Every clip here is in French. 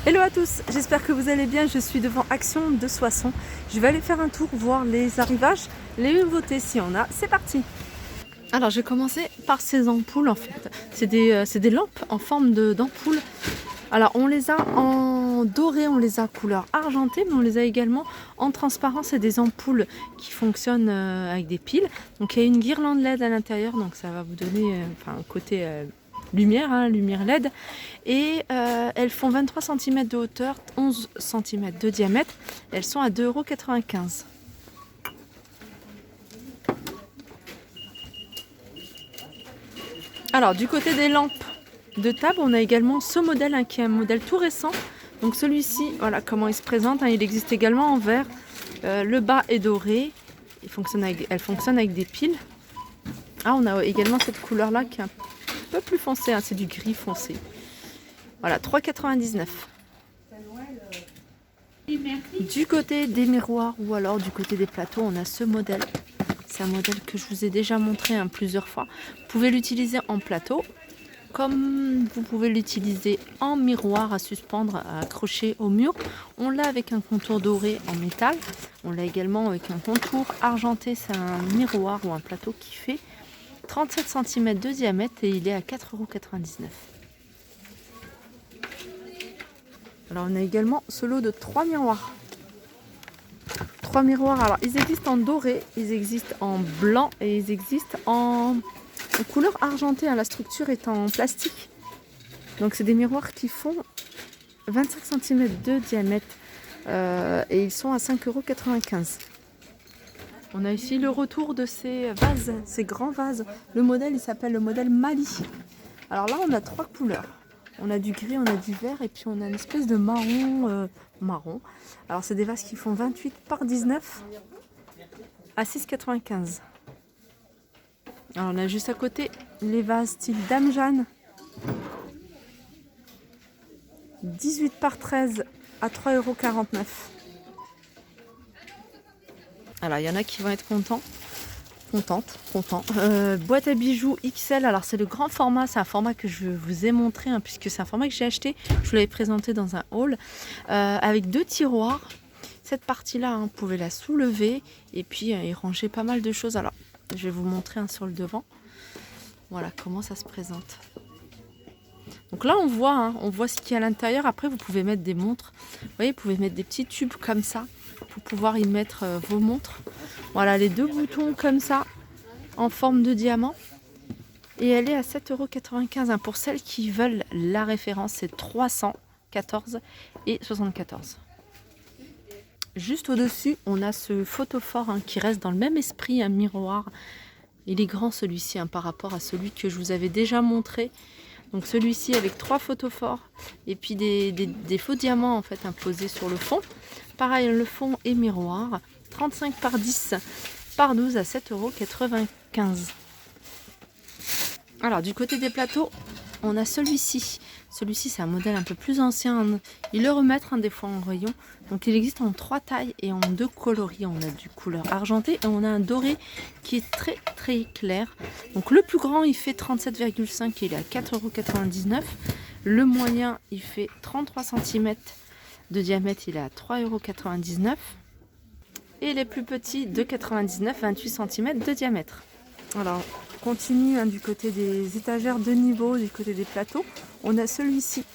Hello à tous, j'espère que vous allez bien, je suis devant Action de Soissons. Je vais aller faire un tour, voir les arrivages, les nouveautés s'il y en a, c'est parti. Alors je vais commencer par ces ampoules en fait, c'est des lampes en forme d'ampoule. Alors on les a en doré, on les a couleur argentée, mais on les a également en transparent, c'est des ampoules qui fonctionnent avec des piles. Donc il y a une guirlande LED à l'intérieur, donc ça va vous donner un côté lumière, lumière LED. Et elles font 23 cm de hauteur, 11 cm de diamètre. Elles sont à 2,95 €. Alors du côté des lampes de table, on a également ce modèle qui est un modèle tout récent. Donc celui-ci, voilà comment il se présente. Il existe également en vert. Le bas est doré. Elle fonctionne avec des piles. Ah, on a également cette couleur-là qui est un peu plus foncée. C'est du gris foncé. Voilà, 3,99 €. Du côté des miroirs ou alors du côté des plateaux, on a ce modèle. C'est un modèle que je vous ai déjà montré plusieurs fois. Vous pouvez l'utiliser en plateau, comme vous pouvez l'utiliser en miroir à suspendre, à accrocher au mur. On l'a avec un contour doré en métal. On l'a également avec un contour argenté. C'est un miroir ou un plateau qui fait 37 cm de diamètre et il est à 4,99 €. Alors on a également ce lot de 3 miroirs. 3 miroirs, alors ils existent en doré, ils existent en blanc et ils existent en couleur argentée. La structure est en plastique. Donc c'est des miroirs qui font 25 cm de diamètre et ils sont à 5,95 €. On a ici le retour de ces vases, ces grands vases. Le modèle, il s'appelle le modèle Mali. Alors là, on a 3 couleurs. On a du gris, on a du vert et puis on a une espèce de marron. Alors c'est des vases qui font 28 par 19 à 6,95 €. Alors on a juste à côté les vases style Dame Jeanne. 18 par 13 à 3,49 €. Alors il y en a qui vont être contents. Boîte à bijoux XL, alors c'est le grand format, c'est un format que je vous ai montré puisque c'est un format que j'ai acheté, je vous l'avais présenté dans un haul, avec 2 tiroirs. Cette partie là, vous pouvez la soulever et puis y ranger pas mal de choses. Alors je vais vous montrer sur le devant, voilà comment ça se présente. Donc là on voit ce qu'il y a à l'intérieur. Après vous pouvez mettre des montres, vous voyez, vous pouvez mettre des petits tubes comme ça pour pouvoir y mettre vos montres. Voilà, les 2 boutons comme ça en forme de diamant et elle est à 7,95 € pour celles qui veulent la référence, c'est 314 et 74. Juste au-dessus, on a ce photophore qui reste dans le même esprit, un miroir. Il est grand celui-ci par rapport à celui que je vous avais déjà montré. Donc celui-ci avec 3 photophores et puis des faux diamants en fait posés sur le fond. Pareil, le fond est miroir, 35 par 10 par 12 à 7,95 €. Alors du côté des plateaux, on a celui-ci. Celui-ci c'est un modèle un peu plus ancien. Ils le remettent des fois en rayon. Donc il existe en 3 tailles et en 2 coloris. On a du couleur argentée et on a un doré qui est très très clair. Donc le plus grand il fait 37,5 et il est à 4,99 €. Le moyen il fait 33 cm de diamètre, il est à 3,99 €. Et les plus petits de 99, 28 cm de diamètre. Alors, on continue du côté des étagères de niveau, du côté des plateaux. On a celui-ci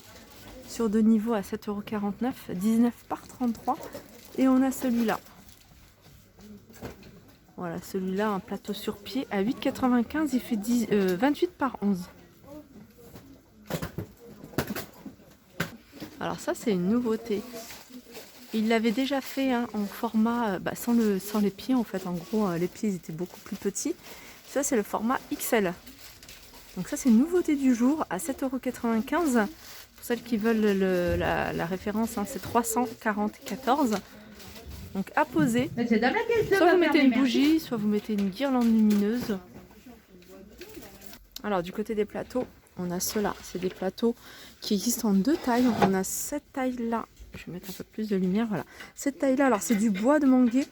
sur 2 niveaux à 7,49 €, 19 par 33. Et on a celui-là. Voilà, celui-là, un plateau sur pied à 8,95 €, il fait 28 par 11. Alors ça, c'est une nouveauté. Il l'avait déjà fait en format sans les pieds en fait. En gros, les pieds ils étaient beaucoup plus petits. Ça c'est le format XL. Donc ça c'est une nouveauté du jour à 7,95 €. Pour celles qui veulent la référence, c'est 344. Donc à poser. Soit vous mettez une bougie, soit vous mettez une guirlande lumineuse. Alors du côté des plateaux, on a ceux-là. C'est des plateaux qui existent en 2 tailles. On a cette taille-là. Je vais mettre un peu plus de lumière, voilà. Cette taille-là, alors c'est du bois de manguier.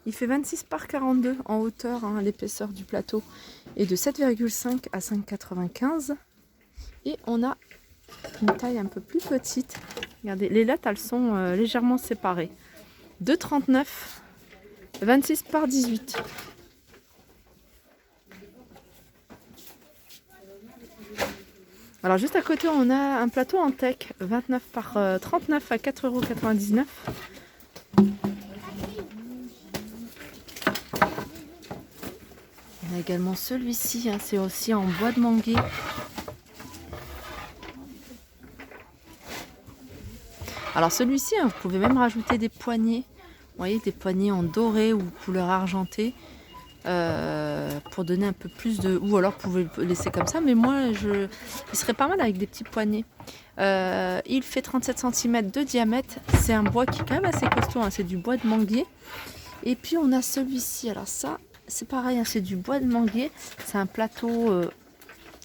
Il fait 26 par 42 en hauteur, l'épaisseur du plateau est de 7,5 à 5,95. Et on a une taille un peu plus petite. Regardez, les lettres, elles sont légèrement séparées. 2,39, 26 par 18. Alors juste à côté, on a un plateau en teck, 29 par 39 à 4,99 €. On a également celui-ci, hein, c'est aussi en bois de manguier. Alors celui-ci, hein, vous pouvez même rajouter des poignées. Vous voyez, des poignées en doré ou couleur argentée. Pour donner un peu plus de... Ou alors vous pouvez le laisser comme ça, mais moi, il serait pas mal avec des petits poignets. Il fait 37 cm de diamètre. C'est un bois qui est quand même assez costaud, hein, c'est du bois de manguier. Et puis on a celui-ci, alors ça, c'est pareil, hein, c'est du bois de manguier. C'est un plateau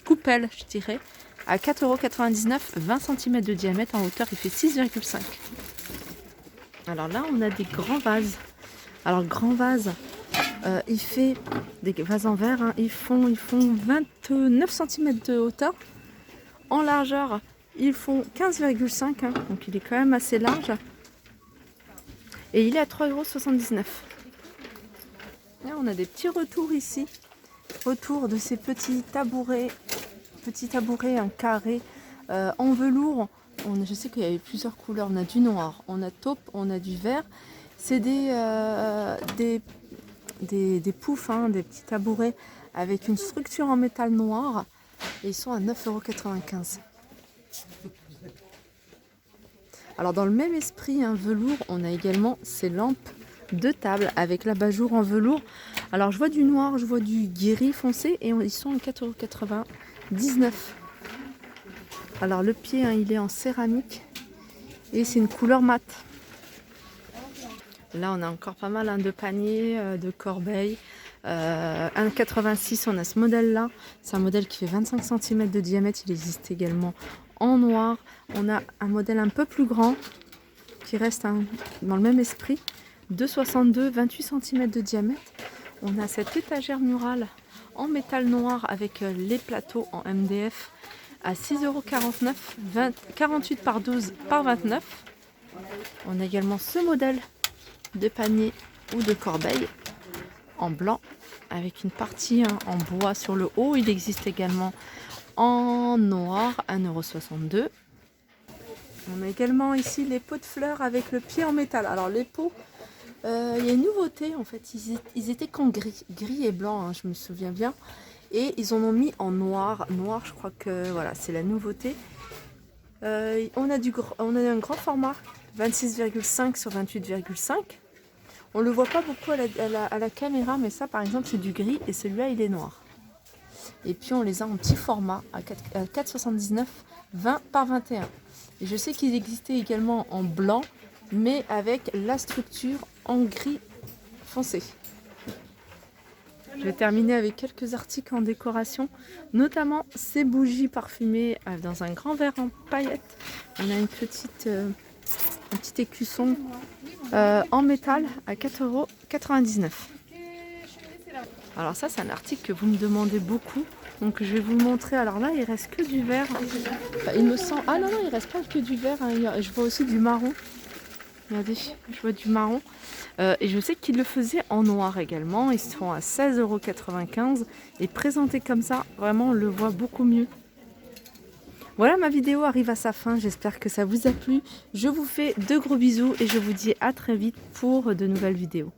coupelle, je dirais. À 4,99 €, 20 cm de diamètre, en hauteur, il fait 6,5. Alors là, on a des grands vases. Alors, grand vase, il fait des vases en verre, hein, ils font 29 cm de hauteur. En largeur, ils font 15,5 €, hein, donc il est quand même assez large. Et il est à 3,79 €. Là, on a des petits retours ici. Retour de ces petits tabourets en carré, en velours. Je sais qu'il y avait plusieurs couleurs. On a du noir, on a taupe, on a du vert. C'est des poufs, hein, des petits tabourets avec une structure en métal noir. Et ils sont à 9,95 €. Alors dans le même esprit, un velours, on a également ces lampes de table avec l'abat-jour en velours. Alors je vois du noir, je vois du gris foncé et ils sont à 4,99 €. Alors le pied, hein, il est en céramique et c'est une couleur mat. Là on a encore pas mal, hein, de paniers, de corbeilles. 1,86 €, on a ce modèle là. C'est un modèle qui fait 25 cm de diamètre. Il existe également en noir. On a un modèle un peu plus grand qui reste, hein, dans le même esprit. 2,62 €, 28 cm de diamètre. On a cette étagère murale en métal noir avec les plateaux en MDF à 6,49 €, 48 par 12 par 29. On a également ce modèle de panier ou de corbeille en blanc avec une partie, hein, en bois sur le haut. Il existe également en noir, 1,62 €. On a également ici les pots de fleurs avec le pied en métal. Alors les pots, il y a une nouveauté en fait, ils étaient qu'en gris et blanc, hein, je me souviens bien. Et ils en ont mis en noir. Noir, je crois que voilà, c'est la nouveauté. On a un grand format, 26,5 sur 28,5. On le voit pas beaucoup à la caméra, mais ça par exemple c'est du gris et celui-là il est noir. Et puis on les a en petit format à 4,79, 20 par 21. Et je sais qu'ils existaient également en blanc, mais avec la structure en gris foncé. Je vais terminer avec quelques articles en décoration, notamment ces bougies parfumées dans un grand verre en paillettes. On a un petit écusson en métal à 4,99 €. Alors ça, c'est un article que vous me demandez beaucoup, donc je vais vous le montrer. Alors là, il reste que du vert. Enfin, il me semble... Ah non, il reste pas que du vert, hein. Je vois aussi du marron. Regardez, je vois du marron. Et je sais qu'ils le faisaient en noir également. Ils sont à 16,95 € et présentés comme ça, vraiment on le voit beaucoup mieux. Voilà, ma vidéo arrive à sa fin. J'espère que ça vous a plu. Je vous fais de gros bisous et je vous dis à très vite pour de nouvelles vidéos.